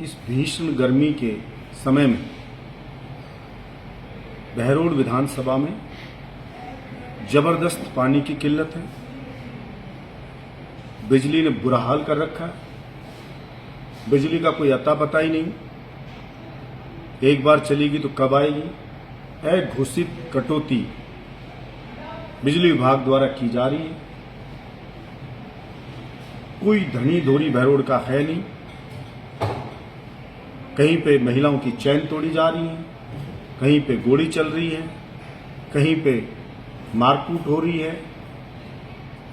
इस भीषण गर्मी के समय में बहरोड विधानसभा में जबरदस्त पानी की किल्लत है। बिजली ने बुरा हाल कर रखा है। बिजली का कोई अता पता ही नहीं। एक बार चलेगी तो कब आएगी। अघोषित कटौती बिजली विभाग द्वारा की जा रही है। कोई धनी धोरी बहरोड का है नहीं। कहीं पे महिलाओं की चैन तोड़ी जा रही है, कहीं पे गोली चल रही है, कहीं पे मारकूट हो रही है।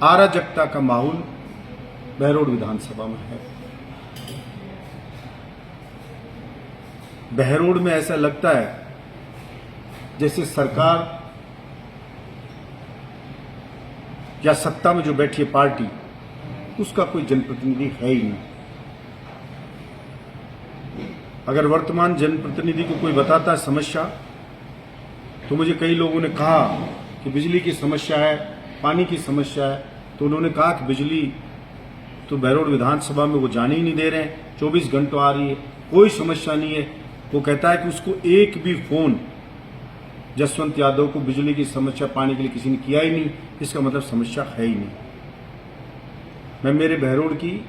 अराजकता का माहौल बहरोड विधानसभा में है। बहरोड में ऐसा लगता है जैसे सरकार या सत्ता में जो बैठी है पार्टी, उसका कोई जनप्रतिनिधि है ही नहीं। अगर वर्तमान जनप्रतिनिधि को कोई बताता है समस्या, तो मुझे कई लोगों ने कहा कि बिजली की समस्या है, पानी की समस्या है, तो उन्होंने कहा कि बिजली तो बहरोड विधानसभा में वो जाने ही नहीं दे रहे हैं, 24 घंटों आ रही है, कोई समस्या नहीं है। वो कहता है कि उसको एक भी फोन जसवंत यादव को बिजली की समस्या, पानी के लिए किसी ने किया ही नहीं। इसका मतलब समस्या है ही नहीं। मैं मेरे बहरोड की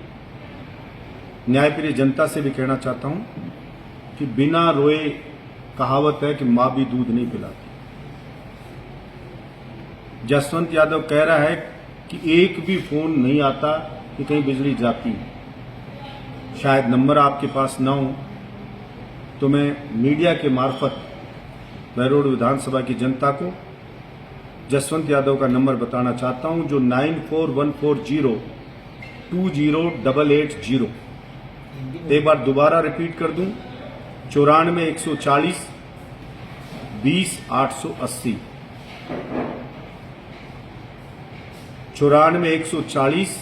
न्यायप्रिय जनता से भी कहना चाहता हूं कि बिना रोए कहावत है कि मां भी दूध नहीं पिलाती। जसवंत यादव कह रहा है कि एक भी फोन नहीं आता कि कहीं बिजली जाती है। शायद नंबर आपके पास ना हो, तो मैं मीडिया के मार्फत बहरोड विधानसभा की जनता को जसवंत यादव का नंबर बताना चाहता हूं, जो 9414020880। एक बार दोबारा रिपीट कर दूं, 94 140 20 880। 94 140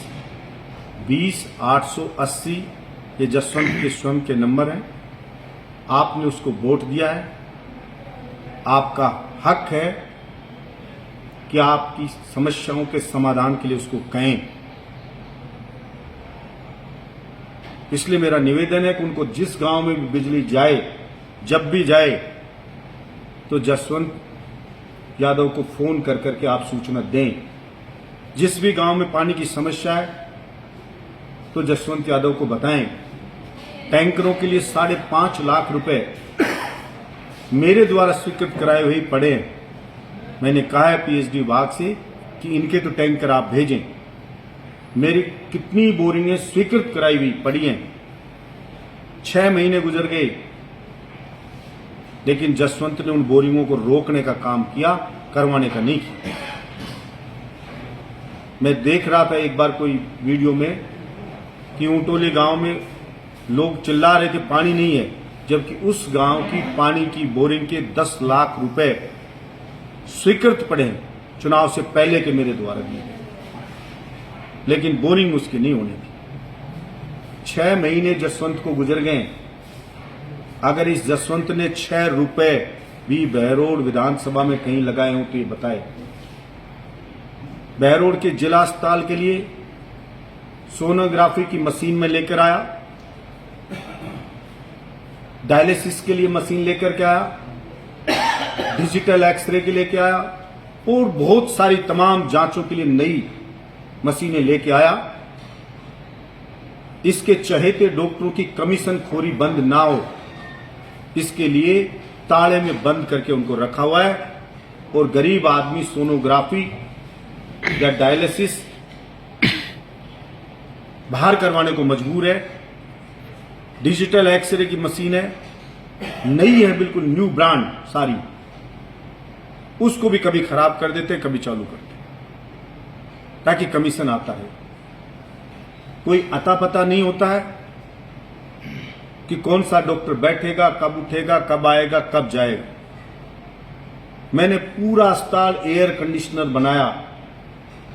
20 880 ये जसवंत के स्वयं के नंबर हैं। आपने उसको वोट दिया है, आपका हक है कि आपकी समस्याओं के समाधान के लिए उसको कहें। इसलिए मेरा निवेदन है कि उनको जिस गांव में भी बिजली जाए, जब भी जाए, तो जसवंत यादव को फोन कर करके आप सूचना दें। जिस भी गांव में पानी की समस्या है तो जसवंत यादव को बताएं। टैंकरों के लिए 5.5 लाख रुपए मेरे द्वारा स्वीकृत कराए हुए पड़े हैं। मैंने कहा है पीएचडी विभाग से कि इनके तो टैंकर आप भेजें। मेरी कितनी बोरिंगें स्वीकृत कराई हुई पड़ी हैं। 6 महीने गुजर गए, लेकिन जसवंत ने उन बोरिंगों को रोकने का काम किया, करवाने का नहीं किया। मैं देख रहा था एक बार कोई वीडियो में कि ऊंटोली गांव में लोग चिल्ला रहे थे पानी नहीं है, जबकि उस गांव की पानी की बोरिंग के 10 लाख रुपए स्वीकृत पड़े हैं, चुनाव से पहले के मेरे द्वारा दिए गए, लेकिन बोरिंग उसकी नहीं होनी थी। 6 महीने जसवंत को गुजर गए। अगर इस जसवंत ने 6 रुपए भी बहरोड विधानसभा में कहीं लगाए हों तो ये बताए। बहरोड के जिला अस्पताल के लिए सोनोग्राफी की मशीन में लेकर आया, डायलिसिस के लिए मशीन लेकर के आया, डिजिटल एक्सरे के लेके आया, और बहुत सारी तमाम जांचों के लिए नई मशीनें लेके आया। इसके चहेते डॉक्टरों की कमीशन खोरी बंद ना हो, इसके लिए ताले में बंद करके उनको रखा हुआ है। और गरीब आदमी सोनोग्राफी या डायलिसिस बाहर करवाने को मजबूर है। डिजिटल एक्सरे की मशीन है, नई है, बिल्कुल न्यू ब्रांड सारी, उसको भी कभी खराब कर देते, कभी चालू करते, ताकि कमीशन आता है। कोई अता पता नहीं होता है कि कौन सा डॉक्टर बैठेगा, कब उठेगा, कब आएगा, कब जाएगा। मैंने पूरा अस्पताल एयर कंडीशनर बनाया,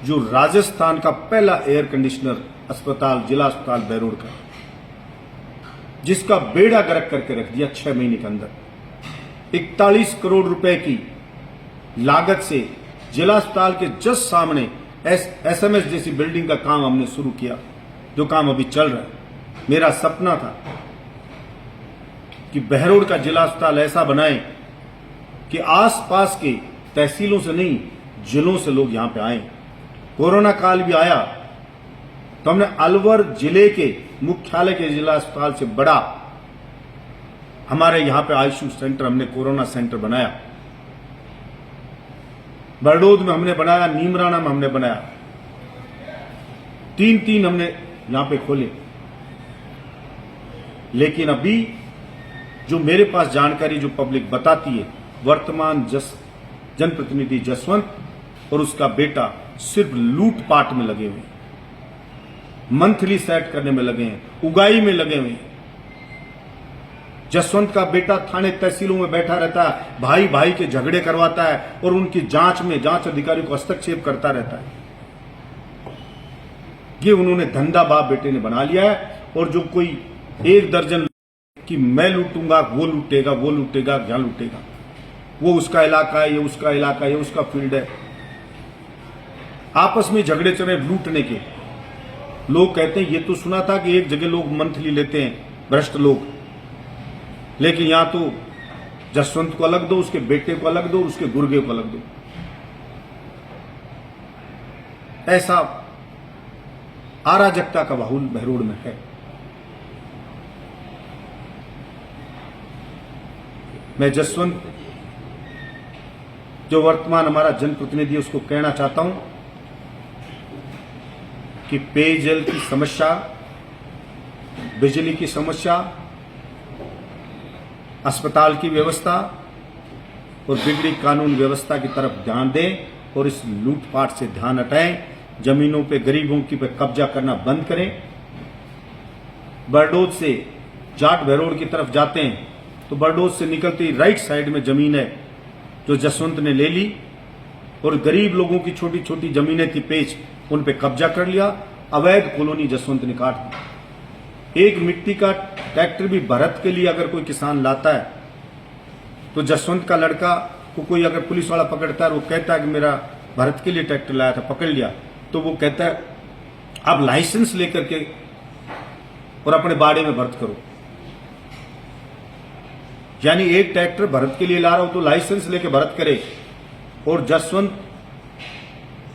जो राजस्थान का पहला एयर कंडीशनर अस्पताल, जिला अस्पताल बहरोड का, जिसका बेड़ा गर्क करके रख दिया 6 महीने के अंदर। 41 करोड़ रुपए की लागत से जिला अस्पताल के जस्ट सामने एसएमएस जैसी बिल्डिंग का काम हमने शुरू किया, जो काम अभी चल रहा है। मेरा सपना था कि बहरोड का जिला अस्पताल ऐसा बनाए कि आसपास के तहसीलों से नहीं, जिलों से लोग यहां पे आए। कोरोना काल भी आया तो हमने अलवर जिले के मुख्यालय के जिला अस्पताल से बड़ा हमारे यहां पे आईसीयू सेंटर, हमने कोरोना सेंटर बनाया। बरडोद में हमने बनाया, नीमराना में हमने बनाया, तीन हमने यहां पे खोले। लेकिन अभी जो मेरे पास जानकारी जो पब्लिक बताती है, वर्तमान जनप्रतिनिधि जसवंत और उसका बेटा सिर्फ लूटपाट में लगे हुए हैं, मंथली सेट करने में लगे हैं, उगाई में लगे हुए हैं। जसवंत का बेटा थाने तहसीलों में बैठा रहता है, भाई भाई के झगड़े करवाता है और उनकी जांच में जांच अधिकारियों को हस्तक्षेप करता रहता है। ये उन्होंने धंधा बाप बेटे ने बना लिया है। और जो कोई 1 दर्जन कि मैं लूटूंगा, वो लूटेगा, वो लूटेगा, क्या लूटेगा, वो उसका इलाका है, ये उसका इलाका है, ये उसका फील्ड है। आपस में झगड़े चल रहे लूटने के। लोग कहते हैं, ये तो सुना था कि एक जगह लोग मंथली लेते हैं, भ्रष्ट लोग, लेकिन यहां तो जसवंत को अलग दो, उसके बेटे को अलग दो, उसके गुर्गे को अलग दो। ऐसा अराजकता का माहौल बहरोड में है। मैं जसवंत जो वर्तमान हमारा जनप्रतिनिधि है उसको कहना चाहता हूं कि पेयजल की समस्या, बिजली की समस्या, अस्पताल की व्यवस्था और बिगड़ी कानून व्यवस्था की तरफ ध्यान दें और इस लूटपाट से ध्यान हटाएं। जमीनों पे गरीबों की पे कब्जा करना बंद करें। बरडोद से जाट बहरोड की तरफ जाते हैं तो बरडोद से निकलते ही राइट साइड में जमीन है जो जसवंत ने ले ली और गरीब लोगों की छोटी छोटी जमीनें थी पेच, उन पे कब्जा कर लिया। अवैध कॉलोनी जसवंत ने काट दी। एक मिट्टी का ट्रैक्टर भी भरत के लिए अगर कोई किसान लाता है तो जसवंत का लड़का को कोई अगर पुलिस वाला पकड़ता है और वो कहता है कि मेरा भरत के लिए ट्रैक्टर लाया था, पकड़ लिया, तो वो कहता है आप लाइसेंस लेकर के और अपने बाड़े में भरत करो। यानी एक ट्रैक्टर भरत के लिए ला रहा हो तो लाइसेंस लेके भरत करे। और जसवंत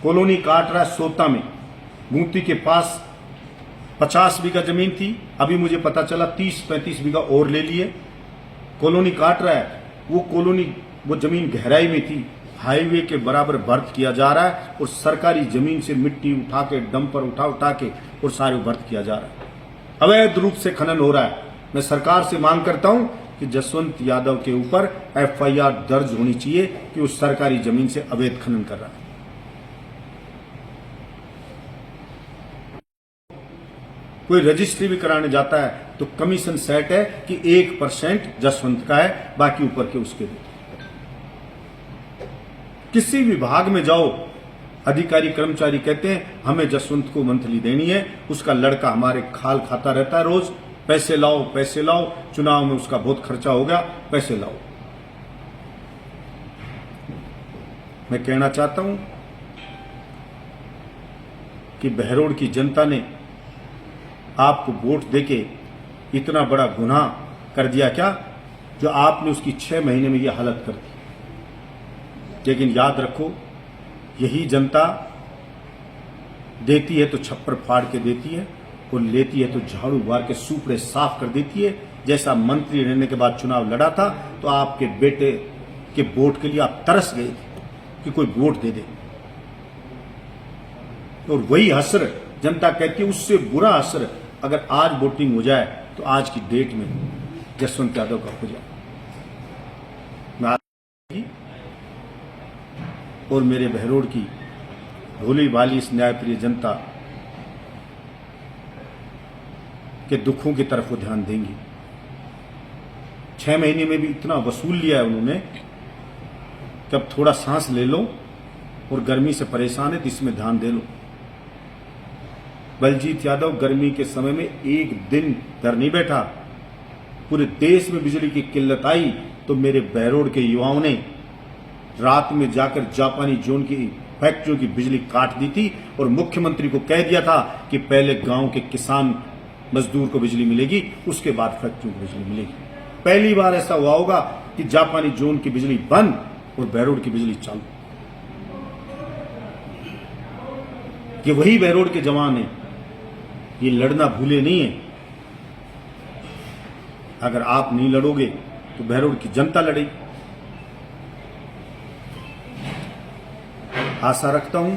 कॉलोनी काट रहा है सोता में, मूर्ति के पास 50 बीघा जमीन थी, अभी मुझे पता चला 30-35 बीघा और ले लिए। कॉलोनी काट रहा है, वो कॉलोनी वो जमीन गहराई में थी, हाईवे के बराबर भर्त किया जा रहा है और सरकारी जमीन से मिट्टी उठा के डंपर उठा के और सारे भर्त किया जा रहा है। अवैध रूप से खनन हो रहा है। मैं सरकार से मांग करता हूं कि जसवंत यादव के ऊपर FIR दर्ज होनी चाहिए कि उस सरकारी जमीन से अवैध खनन कर रहा है। कोई रजिस्ट्री भी कराने जाता है तो कमीशन सेट है कि 1% जसवंत का है, बाकी ऊपर के उसके दो। किसी विभाग में जाओ, अधिकारी कर्मचारी कहते हैं हमें जसवंत को मंथली देनी है, उसका लड़का हमारे खाल खाता रहता है रोज, पैसे लाओ पैसे लाओ, चुनाव में उसका बहुत खर्चा हो गया, पैसे लाओ। मैं कहना चाहता हूं कि बहरोड की जनता ने आपको वोट देके इतना बड़ा गुनाह कर दिया क्या, जो आपने उसकी 6 महीने में यह हालत कर दी। लेकिन याद रखो, यही जनता देती है तो छप्पर फाड़ के देती है और लेती है तो झाड़ू मार के सूपड़े साफ कर देती है। जैसा मंत्री रहने के बाद चुनाव लड़ा था तो आपके बेटे के वोट के लिए आप तरस गए थे कि कोई वोट दे दे, और वही असर जनता कहती है, उससे बुरा असर अगर आज वोटिंग हो जाए तो आज की डेट में जसवंत यादव का हो जाए। और मेरे बहरोड की भोली भाली इस न्यायप्रिय जनता के दुखों की तरफ वो ध्यान देंगी। 6 महीने में भी इतना वसूल लिया है उन्होंने कि अब थोड़ा सांस ले लो, और गर्मी से परेशान है तो इसमें ध्यान दे लो। बलजीत यादव गर्मी के समय में एक दिन घर नहीं बैठा। पूरे देश में बिजली की किल्लत आई तो मेरे बहरोड के युवाओं ने रात में जाकर जापानी जोन की फैक्ट्रियों की बिजली काट दी थी और मुख्यमंत्री को कह दिया था कि पहले गांव के किसान मजदूर को बिजली मिलेगी, उसके बाद फैक्ट्रियों को बिजली मिलेगी। पहली बार ऐसा हुआ होगा कि जापानी जोन की बिजली बंद और बहरोड की बिजली चालू। कि वही बहरोड के जवान हैं, ये लड़ना भूले नहीं है। अगर आप नहीं लड़ोगे तो बहरोड की जनता लड़ेगी। आशा रखता हूं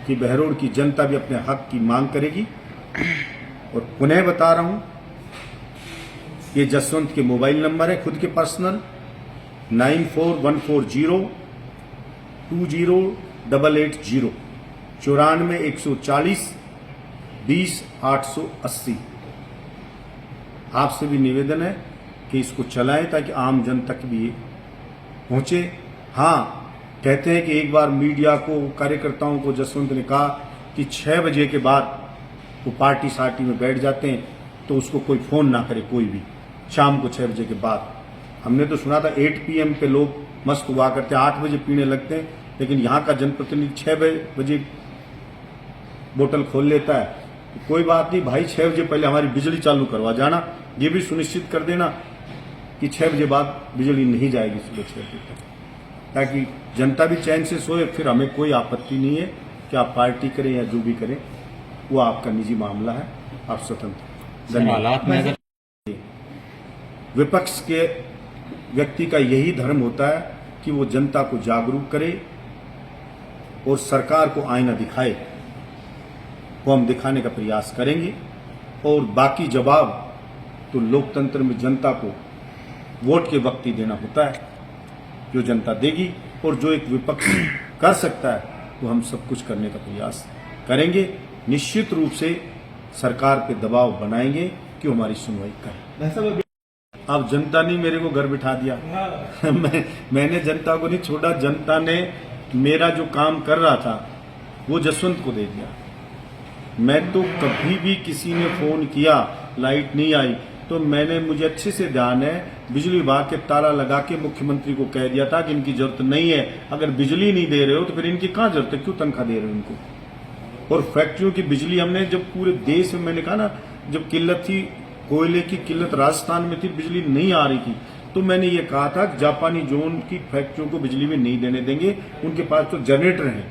कि बहरोड की जनता भी अपने हक की मांग करेगी। और पुनः बता रहा हूं, ये जसवंत के मोबाइल नंबर है, खुद के पर्सनल 9414020880 94 140 20 880। आपसे भी निवेदन है कि इसको चलाएं ताकि आम जन तक भी ये पहुंचे। हाँ, कहते हैं कि एक बार मीडिया को, कार्यकर्ताओं को जसवंत ने कहा कि 6 बजे के बाद वो पार्टी सार्टी में बैठ जाते हैं तो उसको कोई फोन ना करे, कोई भी शाम को 6 बजे के बाद। हमने तो सुना था 8 PM पे लोग मस्त हुआ करते, 8 बजे पीने लगते हैं, लेकिन यहाँ का जनप्रतिनिधि 6 बजे बोतल खोल लेता है। तो कोई बात नहीं भाई, 6 बजे पहले हमारी बिजली चालू करवा जाना, ये भी सुनिश्चित कर देना कि 6 बजे बाद बिजली नहीं जाएगी सुबह 6 बजे तक, ताकि जनता भी चैन से सोए। फिर हमें कोई आपत्ति नहीं है कि आप पार्टी करें या जो भी करें, वो आपका निजी मामला है, आप स्वतंत्र। धन्यवाद। विपक्ष के व्यक्ति का यही धर्म होता है कि वो जनता को जागरूक करे और सरकार को आईना दिखाए। वो हम दिखाने का प्रयास करेंगे। और बाकी जवाब तो लोकतंत्र में जनता को वोट के वक्त ही देना होता है, जो जनता देगी। और जो एक विपक्ष कर सकता है वो हम सब कुछ करने का प्रयास करेंगे। निश्चित रूप से सरकार पे दबाव बनाएंगे कि हमारी सुनवाई करें। अब जनता ने मेरे को घर बिठा दिया। मैंने जनता को नहीं छोड़ा, जनता ने मेरा जो काम कर रहा था वो जसवंत को दे दिया। मैं तो कभी भी किसी ने फोन किया लाइट नहीं आई तो मुझे अच्छे से ध्यान है, बिजली विभाग के ताला लगा के मुख्यमंत्री को कह दिया था कि इनकी जरूरत नहीं है। अगर बिजली नहीं दे रहे हो तो फिर इनकी कहां जरूरत है, क्यों तनख्वाह दे रहे हो इनको। और फैक्ट्रियों की बिजली हमने, जब पूरे देश में, मैंने कहा ना, जब किल्लत थी, कोयले की किल्लत राजस्थान में थी, बिजली नहीं आ रही थी, तो मैंने ये कहा था कि जापानी जोन की फैक्ट्रियों को बिजली भी नहीं देने देंगे। उनके पास तो जनरेटर हैं,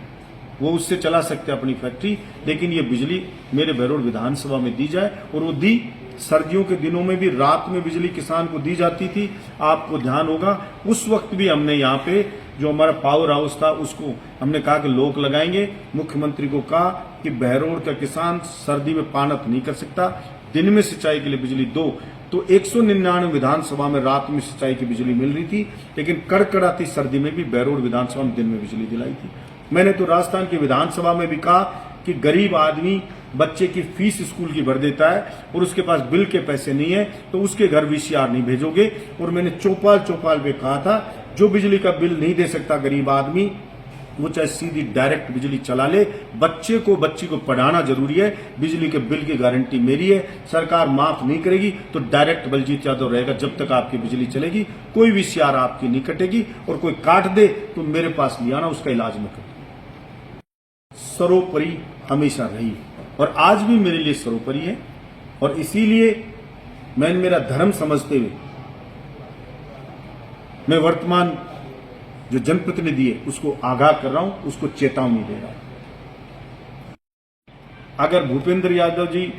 वो उससे चला सकते हैं अपनी फैक्ट्री, लेकिन ये बिजली मेरे बहरोड विधानसभा में दी जाए। और वो दी। सर्दियों के दिनों में भी रात में बिजली किसान को दी जाती थी, आपको ध्यान होगा। उस वक्त भी हमने यहाँ पे जो हमारा पावर हाउस था उसको हमने कहा कि लोक लगाएंगे। मुख्यमंत्री को कहा कि बहरोड का किसान सर्दी में पानत नहीं कर सकता, दिन में सिंचाई के लिए बिजली दो। तो 199 विधानसभा में रात में सिंचाई की बिजली मिल रही थी, लेकिन कड़कड़ाती सर्दी में भी बहरोड विधानसभा में दिन में बिजली दिलाई थी। मैंने तो राजस्थान की विधानसभा में भी कहा कि गरीब आदमी बच्चे की फीस स्कूल की भर देता है और उसके पास बिल के पैसे नहीं है तो उसके घर VCR नहीं भेजोगे। और मैंने चौपाल पे कहा था, जो बिजली का बिल नहीं दे सकता गरीब आदमी, वो चाहे सीधी डायरेक्ट बिजली चला ले। बच्ची को पढ़ाना जरूरी है, बिजली के बिल की गारंटी मेरी है। सरकार माफ नहीं करेगी तो डायरेक्ट बलजीत यादव रहेगा जब तक आपकी बिजली चलेगी। कोई VCR आपकी नहीं कटेगी, और कोई काट दे तो मेरे पास ले आना, उसका इलाज मैं करूं। सर्वोपरि हमेशा रही और आज भी मेरे लिए सर्वोपरि है। और इसीलिए मैंने मेरा धर्म समझते हुए मैं वर्तमान जो जनप्रतिनिधि है उसको आगाह कर रहा हूं, उसको चेतावनी दे रहा हूं। अगर भूपेंद्र यादव जी